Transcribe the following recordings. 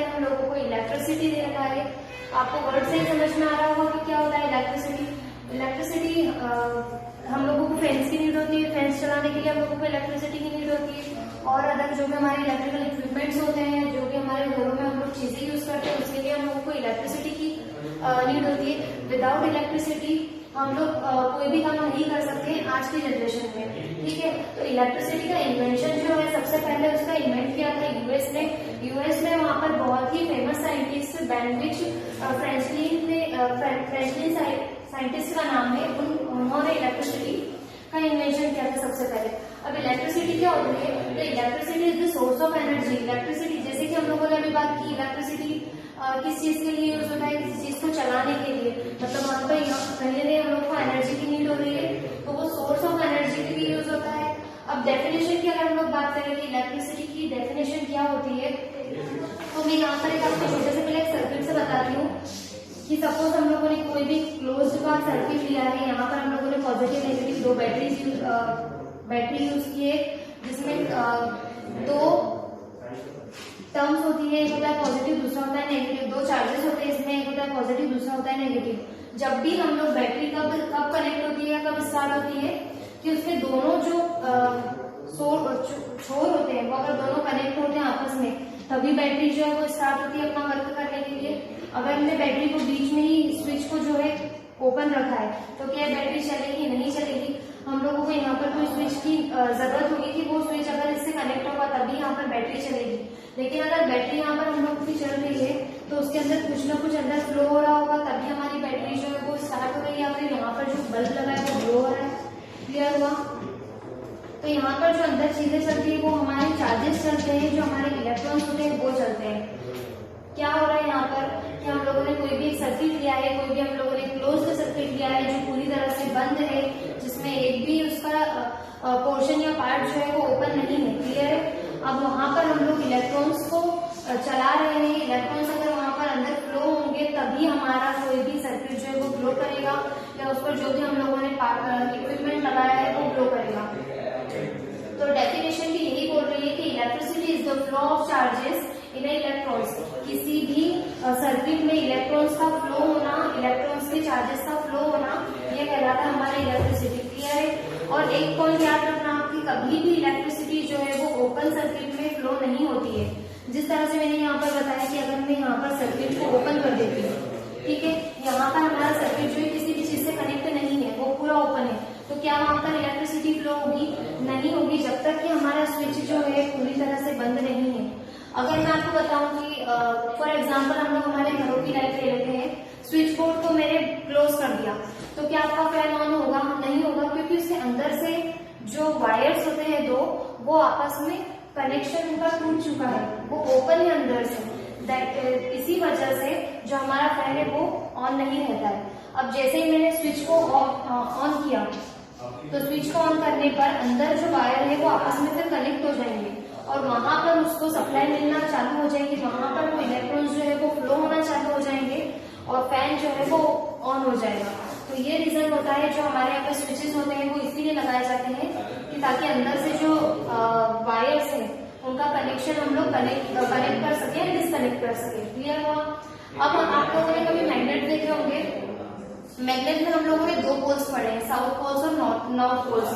है हम लोगों को इलेक्ट्रिसिटी दे रखा है। आपको वर्ड से ही समझ में आ रहा होगा कि क्या होता है इलेक्ट्रिसिटी। इलेक्ट्रिसिटी हम लोगों को फैंस की नीड होती है, फैंस चलाने के लिए हम लोगों को इलेक्ट्रिसिटी की नीड होती है। और अदर जो भी हमारे इलेक्ट्रिकल इक्विपमेंट्स होते हैं, जो भी हमारे घरों में हम लोग चीजें यूज करते हैं, उसके लिए हम लोगों को इलेक्ट्रिसिटी की नीड होती है। विदाउट इलेक्ट्रिसिटी हम लोग कोई भी काम नहीं कर सकते आज की जनरेशन में, ठीक है। तो इलेक्ट्रिसिटी का इन्वेंशन जो है सबसे पहले उसका इन्वेंट किया था यूएस में वहां पर बहुत ही फेमस साइंटिस्ट बेनविच फ्रैंकलिन साइंटिस्ट का नाम है, उन्होंने इलेक्ट्रिसिटी का इन्वेंशन किया था सबसे पहले। अब इलेक्ट्रिसिटी क्या होती है? तो electricity is the source of energy. Electricity जैसे कि हम लोगों ने अभी बात की, इलेक्ट्रिसिटी किस चीज के लिए यूज होता है? किसी चीज को चलाने के लिए। मतलब वहां पर कहीं हम लोग को एनर्जी की नीड हो रही है तो वो सोर्स ऑफ एनर्जी के लिए यूज होता है। अब डेफिनेशन की अगर हम लोग बात करें कि इलेक्ट्रिसिटी की डेफिनेशन क्या होती है, तो मैं यहाँ पर एक आपको छोटे से पहले एक सर्किट से बताती हूँ कि सपोज हम लोगों ने कोई भी क्लोज्ड का सर्किट लिया है। यहाँ पर हम लोगों ने पॉजिटिव नेगेटिव दो बैटरी यूज की है, जिसमें दो टर्म्स होती है, एक होता है पॉजिटिव दूसरा होता है नेगेटिव। दो चार्जेस होते हैं इसमें, एक होता है पॉजिटिव दूसरा होता है नेगेटिव। जब भी हम लोग बैटरी कब कनेक्ट होती है, कब स्टार्ट होती है कि उसके दोनों जो छोर होते हैं वो अगर दोनों कनेक्ट होते हैं आपस में, तभी बैटरी जो है वो स्टार्ट होती है अपना वर्क करने के लिए। अगर हमने बैटरी को बीच में ही स्विच को जो है ओपन रखा है तो क्या बैटरी चलेगी? नहीं चलेगी। हम लोगों को यहाँ पर कोई स्विच की जरूरत होगी कि वो स्विच अगर इससे कनेक्ट होगा तभी यहाँ पर बैटरी चलेगी। लेकिन अगर बैटरी यहाँ पर हम लोग की चल रही है तो उसके अंदर कुछ ना कुछ अंदर फ्लो हो रहा होगा, तभी हमारी बैटरी जो है वो स्टार्ट हो रही है। फिर यहाँ पर जो बल्ब लगा है वो ग्लो हो रहा है। क्लियर हुआ? तो यहाँ पर जो अंदर चीजें चलती है वो हमारे चार्जेस चलते हैं, जो हमारे इलेक्ट्रॉन्स होते हैं वो चलते हैं। क्या हो रहा है यहाँ पर कि हम लोगों ने कोई भी एक सर्किट लिया है, कोई भी हम लोगों ने क्लोज्ड सर्किट लिया है जो पूरी तरह से बंद है, जिसमें एक भी उसका पोर्शन या पार्ट जो है वो ओपन नहीं है। क्लियर है? अब वहां पर हम लोग इलेक्ट्रॉन्स को चला रहे हैं। इलेक्ट्रॉन्स अगर वहां पर अंदर फ्लो होंगे तभी हमारा कोई भी सर्किट जो है वो ग्लो करेगा, या उस पर जो भी हम लोगों ने इक्विपमेंट लगाया है वो ग्लो करेगा। तो डेफिनेशन भी यही बोल रही है कि electricity is the flow of charges in electrons. किसी भी सर्किट में इलेक्ट्रॉन्स का फ्लो होना, इलेक्ट्रॉन्स के चार्जेस का फ्लो होना, यह कहलाता है हमारा इलेक्ट्रिसिटी। क्लियर है? और एक पॉइंट याद रखना कि कभी भी इलेक्ट्रिसिटी जो है वो ओपन सर्किट में फ्लो नहीं होती है। जिस तरह से मैंने यहाँ पर बताया कि अगर मैं यहाँ पर सर्किट को ओपन कर देती हूँ, ठीक है, यहाँ पर हमारा सर्किट जो है किसी भी चीज से कनेक्ट नहीं है, वो पूरा ओपन है, तो क्या वहां पर इलेक्ट्रिसिटी फ्लो होगी? नहीं होगी, जब तक कि हमारा स्विच जो है पूरी तरह से बंद नहीं है। अगर मैं आपको बताऊं कि फॉर एग्जाम्पल हम लोग हमारे घरों की लाइट ले लेते हैं, स्विच बोर्ड को मैंने क्लोज कर दिया, तो क्या आपका फैन ऑन होगा? नहीं होगा, क्योंकि उसके अंदर से जो वायर्स होते हैं दो, वो आपस में कनेक्शन उनका टूट चुका है, वो ओपन है अंदर से। इसी वजह से जो हमारा फैन है वो ऑन नहीं रहता है। अब जैसे ही मैंने स्विच को ऑन किया, तो स्विच को ऑन करने पर अंदर जो वायर है वो आपस में फिर कनेक्ट हो जाएंगे और वहां पर उसको सप्लाई मिलना चालू हो जाएगी। वहां पर वो इलेक्ट्रॉन्स जो है वो फ्लो होना चालू हो जाएंगे और फैन जो है वो ऑन हो जाएगा। तो ये रीजन होता है जो हमारे यहाँ पे स्विचेस होते हैं वो इसीलिए लगाए जाते हैं कि ताकि अंदर से जो वायर्स हैं उनका कनेक्शन हम लोग कनेक्ट कर सके, डिसकनेक्ट कर सके। क्लियर हुआ? अब आप लोगों ने कभी मैग्नेट देखे होंगे। मैग्नेट में हम लोगों ने दो पोल्स पढ़े हैं, साउथ पोल्स और नॉर्थ पोल्स।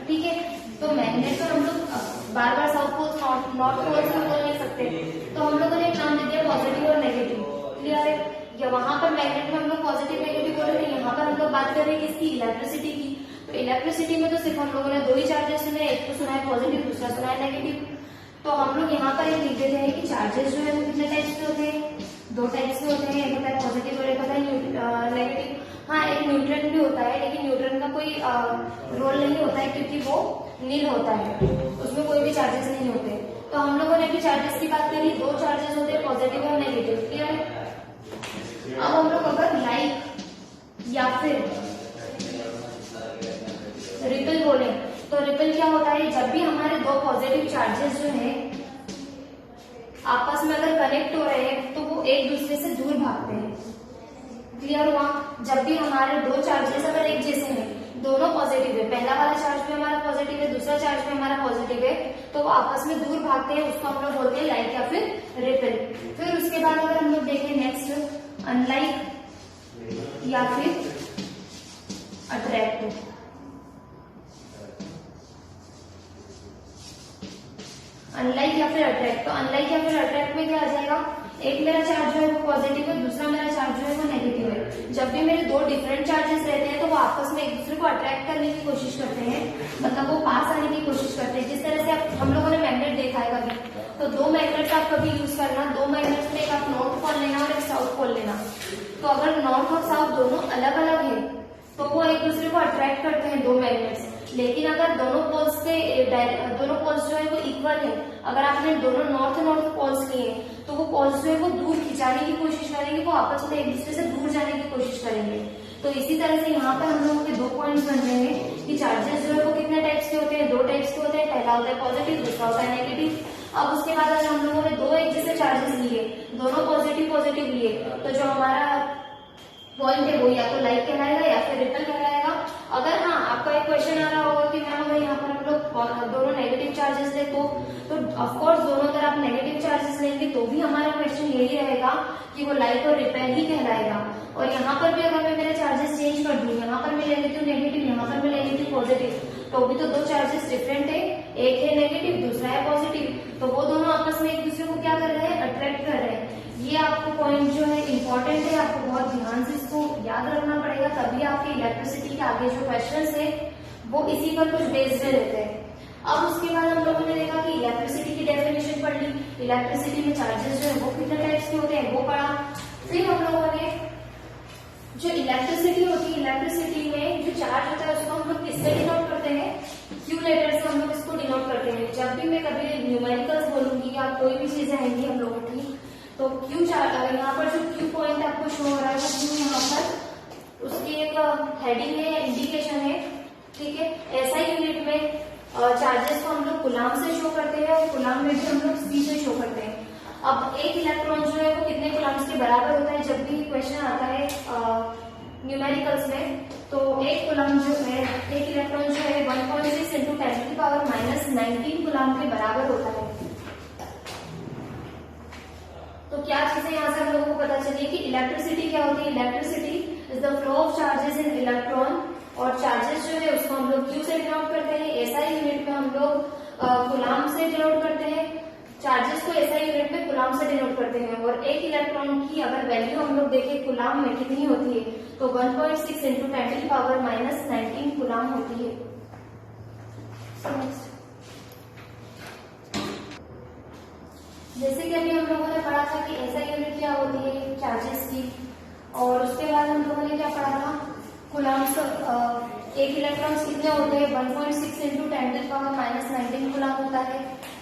ठीक है, तो मैग्नेट तो हम लोग बार बार साउथ पोल्स नॉर्थ पोल्स में बोल नहीं सकते, तो हम लोगों ने एक नाम दे दिया पॉजिटिव और नेगेटिव। क्लियर है? या वहां पर मैग्नेट में हम लोग पॉजिटिव नेगेटिव बोल रहे हैं, यहाँ पर हम लोग बात कर रहे हैं किसकी? इलेक्ट्रिसिटी की। तो इलेक्ट्रिसिटी में तो सिर्फ हम लोगों ने दो ही चार्जेस सुने, एक तो सुना है पॉजिटिव, दूसरा सुना है नेगेटिव। तो हम लोग यहाँ पर ये लिख देते हैं कि चार्जेस जो है वो कितने टाइप्स के होते हैं? दो टाइप्स के होते हैं, एक होता है पॉजिटिव और एक होता है नेगेटिव। हाँ, एक न्यूट्रन भी होता है, लेकिन न्यूट्रन का कोई रोल नहीं होता है क्योंकि वो नील होता है, उसमें कोई भी चार्जेस नहीं होते। तो हम लोगों ने भी चार्जेस की बात करी, दो चार्जेस होते हैं पॉजिटिव और नेगेटिव। क्लियर है? अब हम लोग अगर लाइक या फिर रिपल बोले, तो रिपल क्या होता है? जब भी हमारे दो पॉजिटिव चार्जेस जो है आपस में अगर कनेक्ट हो रहे हैं तो वो एक दूसरे से दूर भागते हैं। क्लियर हुआ? जब भी हमारे दो चार्जेस अगर एक जैसे हैं, दोनों पॉजिटिव है, पहला वाला चार्ज भी हमारा पॉजिटिव है, दूसरा चार्ज भी हमारा पॉजिटिव है, तो वो आपस में दूर भागते हैं, उसको हम लोग बोलते हैं लाइक या फिर रिपल। फिर उसके अनलाइक या फिर अट्रैक्ट। अनलाइक या फिर अट्रैक्ट, तो अनलाइक या फिर अट्रैक्ट में क्या आ जाएगा, एक मेरा चार्ज जो है वो पॉजिटिव है, दूसरा मेरा चार्ज जो है वो नेगेटिव है। जब भी मेरे दो डिफरेंट चार्जेस रहते हैं तो वो आपस में एक दूसरे को अट्रैक्ट करने की कोशिश करते हैं, मतलब वो पास आने की कोशिश करते हैं। जिस तरह से हम लोगों ने मैग्नेट देखा है कभी, तो दो मैग्नेट्स आप कभी यूज करना, दो मैग्नेट्स में एक आप नॉर्थ पोल लेना और एक साउथ पोल लेना। तो अगर नॉर्थ और साउथ दोनों अलग अलग है तो वो एक दूसरे को अट्रैक्ट करते हैं, दो मैग्नेट्स। लेकिन अगर दोनों पोल्स जो है वो इक्वल है, अगर आपने दोनों नॉर्थ पोल्स लिए तो वो पोल्स जो है वो दूर खिंचाने की कोशिश करेंगे, वो आपस में एक दूसरे से दूर जाने की कोशिश करेंगे। तो इसी तरह से यहाँ पर हम लोगों के दो पॉइंट्स बन रहे हैं कि चार्जेस जो है वो कितने टाइप्स के होते हैं, दो टाइप्स के होते हैं। पहला होता है पॉजिटिव, दूसरा होता है नेगेटिव। अब उसके बाद अगर हम लोगों ने दो एक जैसे चार्जेस लिए, दोनों पॉजिटिव लिए, तो जो हमारा पॉइंट है वो या तो लाइक कहलाएगा या फिर रिपल कहलाएगा। अगर हाँ आपका एक क्वेश्चन आ रहा होगा कि मैम अगर यहाँ पर हम लोग दोनों नेगेटिव चार्जेस ले तो ऑफकोर्स दोनों अगर आप नेगेटिव चार्जेस लेंगे तो भी हमारा क्वेश्चन यही रहेगा कि वो लाइक और रिपेल ही कहलाएगा। और यहाँ पर भी अगर मैं मेरे चार्जेस चेंज कर दूं, यहाँ पर मैं ले लेती हूँ नेगेटिव, यहाँ पर मैं ले लेती हूँ पॉजिटिव, तो भी तो दो चार्जेस डिफरेंट है, एक है नेगेटिव दूसरा है पॉजिटिव, तो वो दोनों आपस में एक दूसरे को क्या कर रहे हैं, अट्रैक्ट कर रहे हैं। ये आपको पॉइंट जो है इंपॉर्टेंट है, आपको बहुत ध्यान से इसको याद रखना पड़ेगा, तभी आपके इलेक्ट्रिसिटी के आगे जो क्वेश्चंस है वो इसी पर कुछ बेस्ड रहते हैं। अब उसके बाद हम लोगों ने देखा कि इलेक्ट्रिसिटी की डेफिनेशन पढ़ ली, इलेक्ट्रिसिटी में चार्जेस जो है वो कितने टाइप्स के होते हैं वो पढ़ा। फिर हम लोगों ने जो इलेक्ट्रिसिटी होती है, इलेक्ट्रिसिटी में जो चार्ज होता है उसको हम लोग किससे डिनोट करते हैं, क्यू लेटर से हम लोग इसको डिनोट करते हैं। जब भी मैं कभी न्यूमेरिकल्स बोलूंगी या कोई भी चीजें आएंगी हम लोगों की, तो क्यू चार्ज यहाँ पर जो क्यू पॉइंट आपको शो हो रहा है वो क्यू यहाँ पर उसकी एक हेडिंग है, इंडिकेशन है, ठीक है। ऐसा ही यूनिट में चार्जेस को हम लोग कुलाम से शो करते हैं और कुलाम में भी हम लोग सी से शो करते हैं। अब एक इलेक्ट्रॉन जो है वो कितने कुलाम्स के बराबर होता है, जब भी क्वेश्चन आता है न्यूमेरिकल्स में, तो एक कुलाम जो है, एक इलेक्ट्रॉन जो है 1.6 इंटू 10⁻⁻19 कुलाम के बराबर होता है। तो क्या चीजें यहाँ से हम लोगों को पता चली कि इलेक्ट्रिसिटी क्या होती है, electricity is the flow of charges in electron, और चार्जेस जो है उसको हम लोग क्यू से डिनोट करते हैं, एसआई यूनिट में हम लोग कुलाम से डिनोट करते हैं, चार्जेस को एसआई यूनिट में कुलाम से डिनोट करते हैं। और एक इलेक्ट्रॉन की अगर वैल्यू हम लोग देखें कुलाम में कितनी होती है, तो 1.6 इंटू 10⁻⁻19 कुलाम होती है। जैसे कि अभी हम लोगों ने पढ़ा था कि एसआई यूनिट क्या होती है चार्जेस की, और उसके बाद हम लोगों ने क्या पढ़ा था, कुलाम्स एक इलेक्ट्रॉन्स कितने होते हैं, 1.6 इंटू 10⁻⁻19 कुलाम होता है,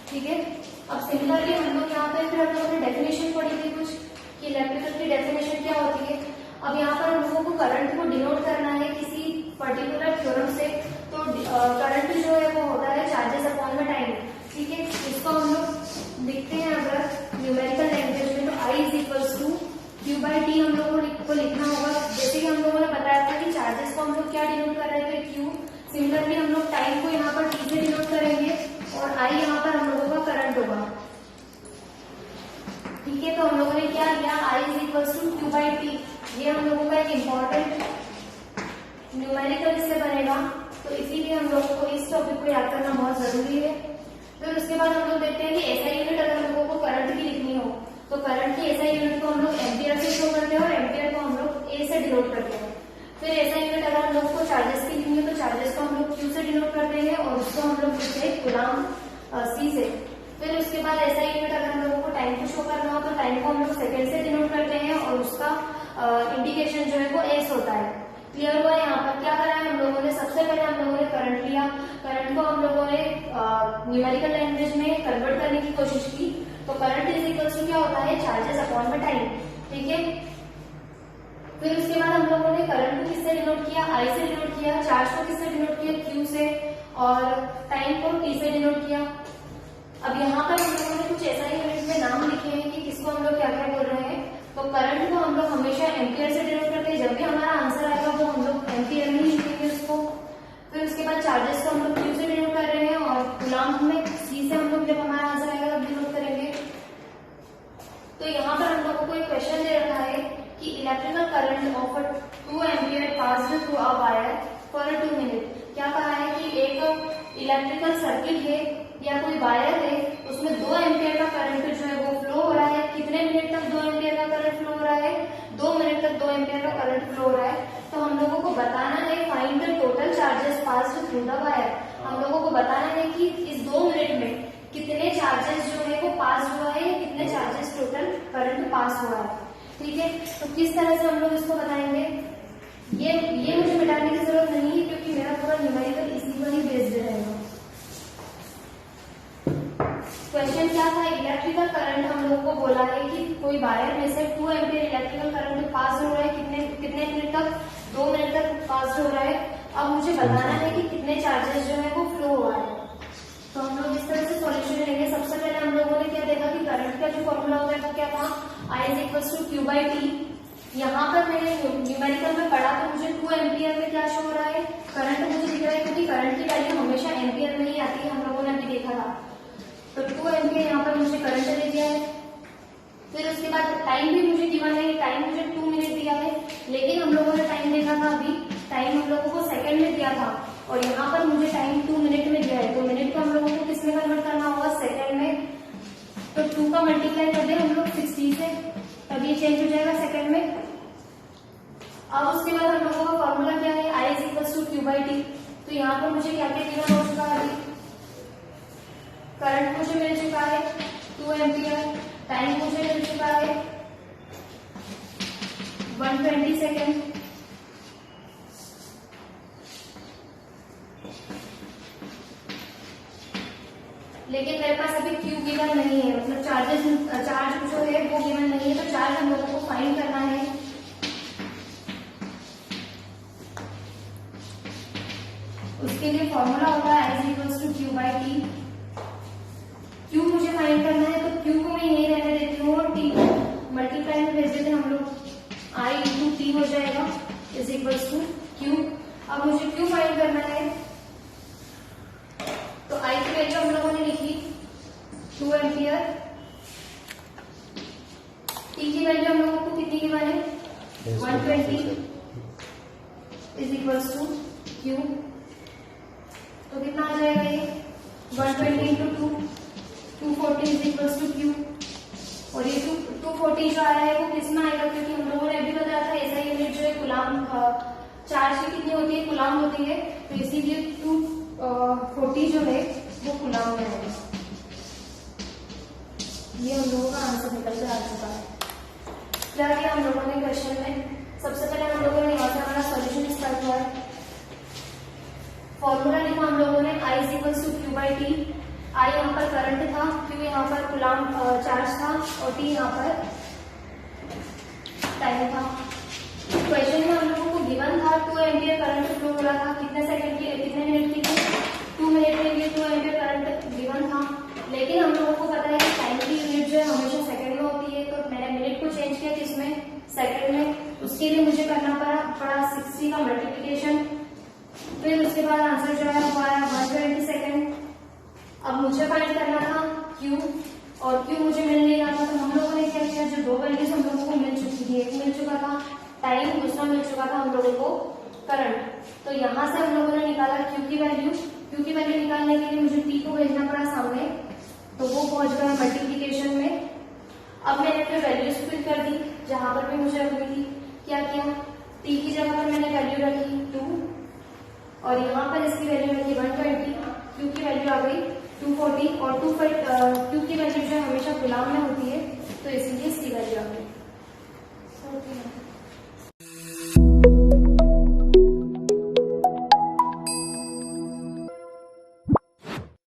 ठीक है। अब सिमिलरली हम लोग यहाँ पे फिर हम लोगों ने डेफिनेशन पढ़ी थी कुछ कि इलेक्ट्रिकल की डेफिनेशन क्या होती है। अब यहाँ पर हम लोगों को करंट को डिनोट करना है किसी पर्टिकुलर थ्योरम से, तो करंट जो है वो होता है चार्जेस अपॉन द टाइम, ठीक है। इसको हम लोग लिखते हैं अगर न्यूमेरिकल लैंग्वेज में, तो I is equals to Q/T हम लोगों को लिखना होगा। जैसे कि हम लोगों ने बताया था कि चार्जेस को हम लोग क्या डिनोट कर रहे थे, Q। सिमिलरली हम लोग टाइम को यहाँ पर T से डिनोट करेंगे और I यहाँ पर हम लोगों का करंट होगा, ठीक है। तो हम लोगों ने क्या लिया, I is equals to Q/T। ये हम लोगों का एक इम्पोर्टेंट न्यूमेरिकल इससे बनेगा, तो इसीलिए हम लोगों को इस टॉपिक को याद करना बहुत जरूरी है। फिर उसके बाद हम लोग देखते हैं कि एसआई यूनिट अगर हम लोगों को करंट की लिखनी हो, तो करंट की एसआई यूनिट को हम लोग एम्पियर से शो करते हैं और एम्पियर को हम लोग ए से डिनोट करते हैं। फिर एसआई यूनिट अगर हम लोग को चार्जेस की लिखनी है, तो चार्जेस को हम लोग क्यू से डिनोट करते हैं और उसको हम लोग लिखते हैं कुलाम सी से। फिर उसके बाद एसआई यूनिट अगर हम लोगों को टाइम को शो करना हो, तो टाइम को हम लोग सेकेंड से डिनोट करते हैं और उसका इंडिकेशन जो है वो एस होता है। क्लियर हुआ। यहाँ पर क्या करा है हम लोगों ने, सबसे पहले हम लोगों ने करंट लिया, करंट को हम लोगों ने न्यूमेरिकल लैंग्वेज में कन्वर्ट करने की कोशिश की, तो करंट इज इक्वल टू क्या होता है, चार्जेस अपॉन द टाइम, ठीक है। फिर उसके बाद हम लोगों ने करंट को किससे डिनोट किया, आई से डिनोट किया, चार्ज को किससे डिनोट किया, क्यू से, और टाइम को टी से डिनोट किया। अब यहाँ पर हम लोगों ने कुछ ऐसा ही यूनिट में नाम लिखे हैं कि किसको हम लोग क्या क्या बोल रहे हैं। तो करंट को हम लोग हमेशा एम्पियर से डिनोट करते हैं, जब भी हमारा आंसर आएगा वो हम लोग एम्पियर में ही लिखेंगे उसको। फिर उसके बाद चार्जेस को हम लोग क्यू से डिनोट कर रहे हैं और कुलाम में सी से हम लोग जब हमारा आंसर आएगा तब डिनोट करेंगे। तो यहाँ पर हम लोगों को एक क्वेश्चन दे रखा है कि electrical current of 2 ampere passed through a wire for 2 minute. क्या कहा है कि एक इलेक्ट्रिकल सर्किट है या कोई वायर है, उसमें 2 एम्पियर का करंट जो है वो फ्लो हो रहा है। कितने मिनट तक 2 एम्पियर का करंट फ्लो हो रहा है? 2 मिनट तक 2 एम्पियर का करंट फ्लो हो रहा है। तो हम लोगों को बताना है find the total charges passed through the wire. हम लोगों को बताना है कि इस 2 मिनट में कितने चार्जेस जो है वो पास हुआ है, कितने चार्जेस टोटल करंट पास हुआ है। ठीक है, तो किस तरह से हम लोग इसको बताएंगे? ये मुझे मिटाने की जरूरत नहीं है क्योंकि मेरा पूरा न्यूमेरिकल इसी पर ही बेस्ड रहेगा। क्वेश्चन क्या था? इलेक्ट्रिकल करंट हम लोगों को बोला है कि कोई वायर में से 2 एम्पियर इलेक्ट्रिकल करंट पास हो रहा है। कितने मिनट तक? 2 मिनट तक पास हो रहा है। अब मुझे बताना है कि कितने चार्जेस जो है वो फ्लो हुआ है। तो हम लोग इस तरह से सॉल्यूशन लेंगे। सबसे पहले हम लोगों ने क्या देखा कि करंट का जो फॉर्मूला होता है वो क्या था? I = Q/T। यहाँ पर मैंने न्यूमेरिकल में पढ़ा तो मुझे 2 एम्पियर में क्या शो हो रहा है? करंट मुझे दिख रहा है क्योंकि करंट की वैल्यू हमेशा एम्पियर में ही आती है, हम लोगों ने अभी देखा था। तो 2 एम्पियर यहाँ पर मुझे करंट दे दिया है। फिर उसके बाद टाइम भी मुझे गिवन है, टाइम मुझे 2 मिनट दिया है, लेकिन हम लोगों ने टाइम देखा था अभी, टाइम हम लोगों को सेकंड में दिया था और यहाँ पर मुझे टाइम 2 मिनट में दिया है। तो मिनट को हम लोगों को किस में कन्वर्ट करना होगा? सेकंड में। तो 2 का मल्टीप्लाई कर दे हम लोग 60 से, तब ये चेंज हो जाएगा सेकंड में। अब उसके बाद हम लोगों का फॉर्मूला क्या है? I = Q/T। तो यहाँ पर मुझे क्या क्या गिवन हो चुका है? करंट मुझे मिल चुका है 2 एम्पियर, टाइम मुझे मिल चुका है 120 सेकेंड। लेकिन मेरे पास अभी क्यू गिवन नहीं है, मतलब चार्ज जो है वो गिवन नहीं है। तो चार्ज हम लोगों को फाइंड करना है। उसके लिए फॉर्मूला होगा I = Q/T। क्यू मुझे फाइंड करना है तो क्यू को मैं यही रहने देती हूँ और टी को मल्टीप्लाई में भेज देते हम लोग। I × T हो जाएगा = Q। अब मुझे क्यू फाइंड करना है तो I की वैल्यू हम लोगों ने लिखी 2 एम्पियर। T की वैल्यू हम लोगों को कितनी गिवन है? 120 = Q। तो कितना आ जाएगा ये? 120 × 2 240 = Q। और ये 240 जो आया है वो किस में आएगा? क्योंकि हम लोगों ने अभी बताया था ऐसा यूनिट जो है कूलाम, चार्ज की कितनी होती है? कूलाम होती है। तो इसीलिए 240 जो है वो कूलाम में आएगा। ये हम लोगों का आंसर निकल कर आ चुका है। क्या किया हम लोगों ने क्वेश्चन में? सबसे पहले हम लोगों ने यहाँ से हमारा सॉल्यूशन स्टार्ट हुआ है। फॉर्मूला लिखा हम लोगों ने I = Q/T। I यहाँ पर करंट था, Q यहाँ पर कूलाम चार्ज था और T यहाँ पर टाइम था। क्वेश्चन में हम लोगों को गिवन था 2 एम्पियर करंट फ्लो हो रहा था। कितने सेकंड के, कितने मिनट के लिए? 2 मिनट के लिए 2 एम्पियर करंट गिवन था। लेकिन हम लोगों को पता है कि टाइम की यूनिट जो है हमेशा सेकंड में होती है। तो मैंने मिनट को चेंज किया किसमें? सेकंड में। उसके लिए मुझे करना पड़ा 60 का मल्टीप्लीकेशन। फिर उसके बाद आंसर जो है वो आया 120 सेकेंड। अब मुझे फाइंड करना था Q और Q मुझे मिल नहीं रहा था। तो हम लोगों ने क्या किया? जो 2 वैल्यूज हम लोगों को मिल चुकी थी, एक मिल चुका था टाइम, दूसरा मिल चुका था हम लोगों को करंट। तो यहाँ से हम लोगों ने निकाला Q की वैल्यू। Q की वैल्यू निकालने के लिए मुझे T को भेजना पड़ा सामने, तो वो पहुंच गया मल्टीप्लीकेशन में। अब मैंने फिर वैल्यूज फिल कर दी जहां पर भी मुझे रखनी थी। क्या किया? T की जगह पर मैंने वैल्यू रखी 2 और यहाँ पर इसकी वैल्यू रखी 120। Q की वैल्यू आ गई 240 और Q की वैल्यू जो हमेशा गुलाम में होती है तो इसलिए इसकी वैल्यू आ गई।